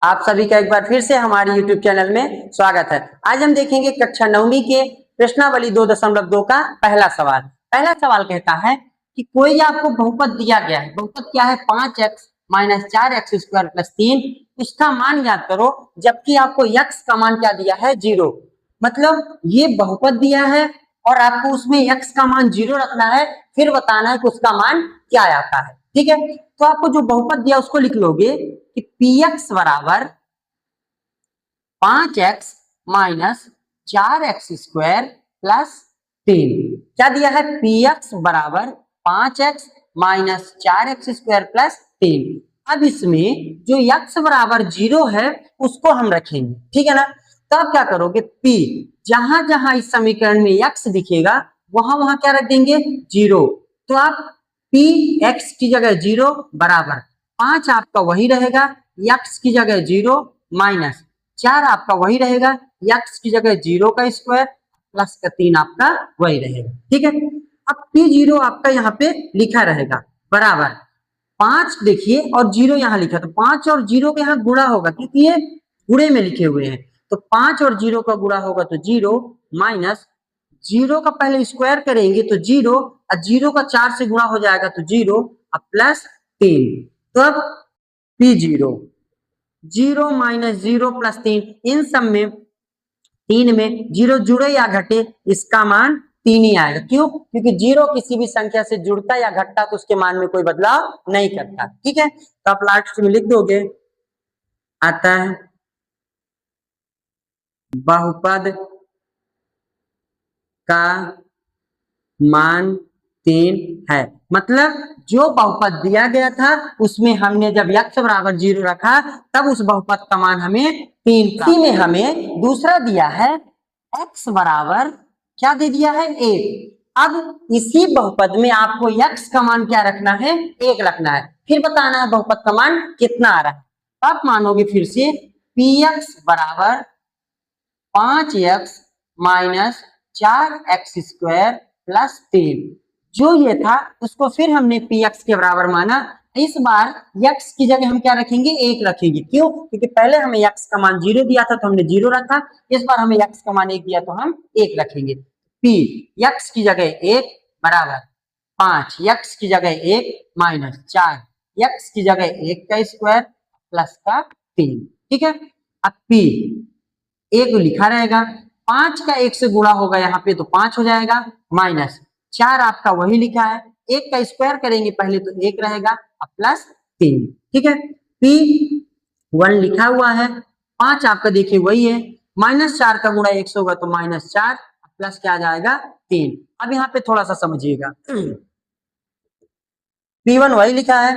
आप सभी का एक बार फिर से हमारे YouTube चैनल में स्वागत है। आज हम देखेंगे कक्षा 9वीं के प्रश्नावली 2.2 का पहला सवाल। पहला सवाल कहता है कि कोई आपको बहुपद दिया गया है। बहुपद क्या है? 5x minus 4x square plus 3। उसका मान ज्ञात करो, जबकि आपको x का मान क्या दिया है? 0। मतलब ये बहुपद दिया है और आपको उसमें x का मान 0 रखना है, फिर बताना है कि उसका मान क्या आता है। ठीक है, तो आपको जो बहुपद दिया उसको लिख लोगे कि px बराबर 5x minus 4x square plus 3। क्या दिया है? px बराबर 5x minus 4x square plus 3। अब इसमें जो x बराबर 0 है उसको हम रखेंगे, ठीक है ना। तो आप क्या करोगे? p जहां जहां इस समीकरण में x दिखेगा वहां वहां क्या रख देंगे? 0। तो आप p x की जगह 0 बराबर 5 आपका वही रहेगा, x की जगह 0 माइनस 4 आपका वही रहेगा, x की जगह 0 का स्क्वायर प्लस का 3 आपका वही रहेगा। ठीक है, अब p0 आपका यहाँ पे लिखा रहेगा बराबर 5। देखिए और 0 यहाँ लिखा, तो 5 और 0 के यहाँ गुणा होगा क्योंकि ये गुणे में लिखे हुए हैं। तो 5 और 0 का गुणा होगा तो 0 माइनस 0 का पहले स्क्वायर करेंगे तो 0 और 0 का 4 से गुणा हो जाएगा तो 0 और प्लस 3। तो अब p0 0 माइनस 0 प्लस 3, इन सब में 3 में 0 जुड़े या घटे इसका मान 3 ही आएगा। क्यों? क्योंकि 0 किसी भी संख्या से जुड़ता या घटता तो उसके मान में कोई बदलाव नहीं करता। ठीक है, तो आप लास्ट में लिख दोगे, आता है बहुपद का मान 3 है। मतलब जो बहुपद दिया गया था उसमें हमने जब x बराबर 0 रखा तब उस बहुपद का मान हमें 3 का। इसी में हमें दूसरा दिया है x बराबर क्या दे दिया है? 1। अब इसी बहुपद में आपको x का मान क्या रखना है? 1 रखना है, फिर बताना है बहुपद का मान कितना आ रहा है। आप मानोगे फिर से px बराबर 5x minus 4x square plus 3। जो ये था उसको फिर हमने px के बराबर माना। इस बार x की जगह हम क्या रखेंगे? 1 रखेंगे। क्यों? क्योंकि पहले हमें x का मान 0 दिया था तो हमने 0 रखा, इस बार हमें x का मान 1 दिया तो हम 1 रखेंगे। p x की जगह 1 बराबर 5, x की जगह 1 माइनस 4, x की जगह 1 का स्क्वायर प्लस का 3। ठीक है, अब p 1 लिखा रहेगा, 5 का 1 से गुणा होगा यहाँ पे तो 5 हो जाएगा, माइनस 4 आपका वही लिखा है, 1 का स्क्वायर करेंगे पहले तो 1 रहेगा अब प्लस 3। ठीक है, p1 लिखा हुआ है, 5 आपका देखिए वही है, माइनस 4 का गुणा 1 से होगा तो माइनस 4 प्लस क्या आ जाएगा? 3। अब यहाँ पे थोड़ा सा समझिएगा, p1 वही लिखा है,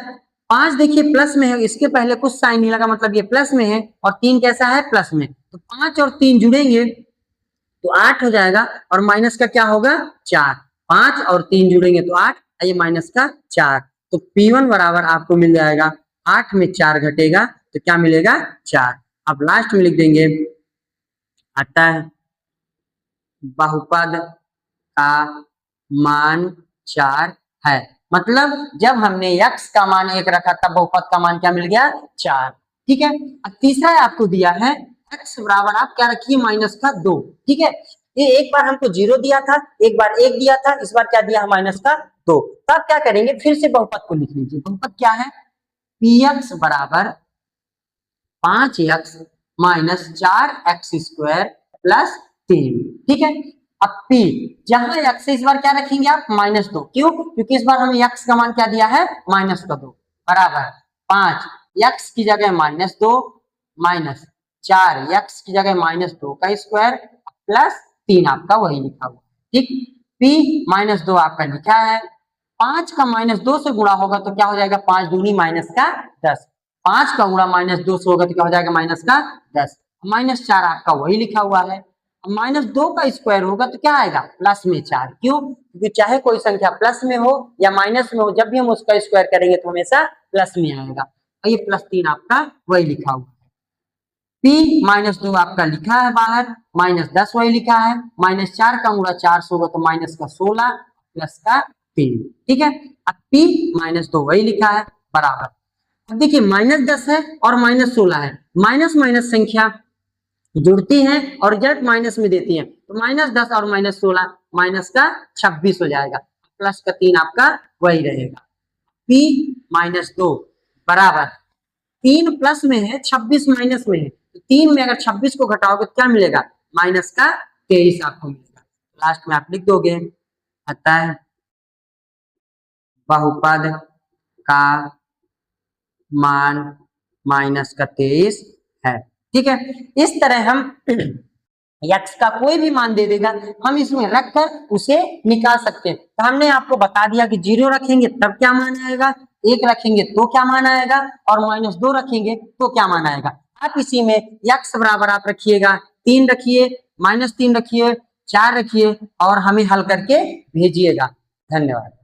5 देखिए प्लस में है, इसके पहले कुछ साइन नहीं लगा मतलब ये प्लस में है, और 3 कैसा है? प्लस में। तो 5 और 3 जुड़ेंगे तो 8 हो जाएगा, और माइनस का क्या होगा? 4। 5 और 3 जुड़ेंगे तो 8, ये माइनस का 4। तो p1 बराबर आपको मिल जाएगा 8 में 4 घटेगा तो क्या मिलेगा? 4। अब लास्ट में लिख देंगे, आता है बहुपद का मान 4 है। मतलब जब हमने x का मान 1 रखा तब बहुपद का मान क्या मिल गया? 4। ठीक है, अब तीसरा आपको दिया है x बराबर आप क्या रखिए? माइनस का 2। ठीक है, ये एक बार हमको 0 दिया था, एक बार 1 दिया था, इस बार क्या दिया है? माइनस का 2। तो आप क्या करेंगे? फिर से बहुपद को लिख लीजिए। बहुपद क्या है? px बराबर 5x minus 4x square plus 3। ठीक है, अब p जहां x से इस बार क्या रखेंगे आप? -2। क्यों? क्योंकि इस बार हमें x का मान क्या दिया है? -2 बराबर 5 x की जगह -2 माइनस 4 x की जगह -2 का स्क्वायर प्लस 3 आपका वही लिखा हुआ। ठीक, p -2 आपका लिखा है, 5 का -2 से गुणा होगा तो क्या हो जाएगा? 5 दूनी माइनस का 10, 5 का गुणा -2 से होगा तो क्या हो जाएगा? माइनस का 10, -4 आपका वही लिखा हुआ है। -2 का स्क्वायर होगा तो क्या आएगा? प्लस में 4। क्यों? क्योंकि चाहे कोई संख्या प्लस में हो या माइनस में हो, जब भी हम उसका स्क्वायर करेंगे तो हमेशा प्लस में आएगा। और ये प्लस 3 आपका वही लिखा हुआ है। p -2 आपका लिखा है बाहर, -10 वही लिखा है, -4 का गुणा 4 से होगा तो माइनस का 16 प्लस का 3। ठीक है, अब p -2 वही लिखा है बराबर अब देखिए -10 है और -16 है, माइनस माइनस संख्या जुड़ती हैं और रिजल्ट माइनस में देती है, तो -10 और -16 माइनस का 26 हो जाएगा, प्लस का 3 आपका वही रहेगा। p -2 बराबर 3 प्लस में है 26 माइनस में है, तो 3 में अगर 26 को घटाओगे तो क्या मिलेगा, माइनस का 23 आपको मिलेगा। लास्ट में आप लिख दोगे अतः बहुपद का मान माइनस का 23 है। ठीक है, इस तरह हम x का कोई भी मान दे देगा, हम इसमें रखकर उसे निकाल सकते हैं। तो हमने आपको बता दिया कि 0 रखेंगे तब क्या मान आएगा, 1 रखेंगे तो क्या मान आएगा, और -2 रखेंगे तो क्या मान आएगा। आप इसी में x बराबर आप रखिएगा 3 रखिए, -3 रखिए, 4 रखिए और हमें हल करके भेजिएगा। धन्यवाद।